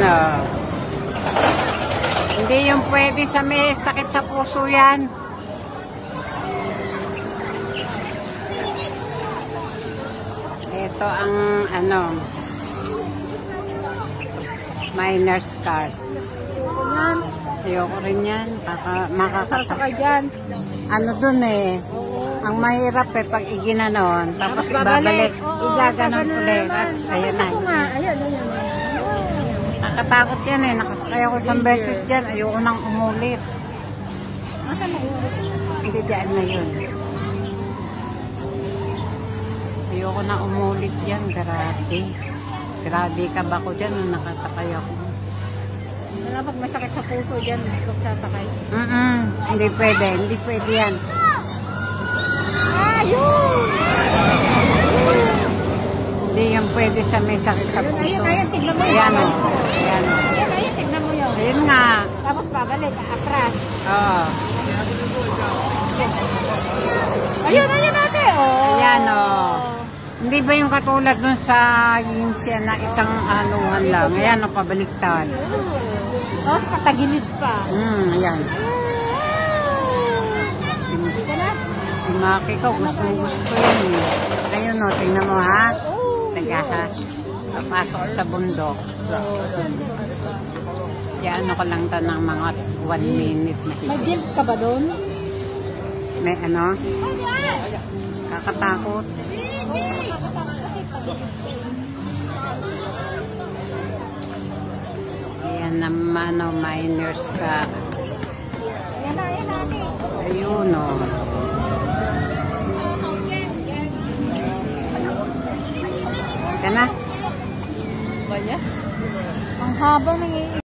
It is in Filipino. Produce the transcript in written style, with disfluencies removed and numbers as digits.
oh. Hindi yung pwede sa may sakit sa puso yan. Ito ang ano, minor scars. Ayoko rin yan. Makakasakay dyan. Ano dun eh. Ang mahirap eh pag iginanon. Tapos ibabalik. Igaganon ulit. Ayun na. Nakatakot yan eh. Nakasakay ako isang beses dyan. Ayoko nang umulit. Hindi dyan na yun. Ayoko na umulit yan. Grabe. Grabe ka ba ko dyan nung nakasakay ako. Wala pag masakit sa puso dyan, huwag sasakay. Hindi pwede. Hindi pwede yan. Ayun! Hindi yan pwede sa may sakit sa puso. Ayun, tignan mo yun. Ayan o. Ayan o. Ayun, tignan mo yun. Ayun nga. Tapos babalik, atras. Oo. Ayun ate. Oh. Ayan o. Hindi ba yung katulad dun sa yung siya na isang anuhan lang? Ayan o, pabaliktad. Tapos patagilid pa. Ayan. Si Maki ko, gusto yun eh. Ayun o, tingnan mo ha. Taga ha. Papasok sa bundok. Yan ano ko lang ito ng mga 1 minute na higit. May guilt ka ba doon? May ano? Kakatakot. Ayan naman o, minors ka. Ayun o. Ka na? Ang haba ng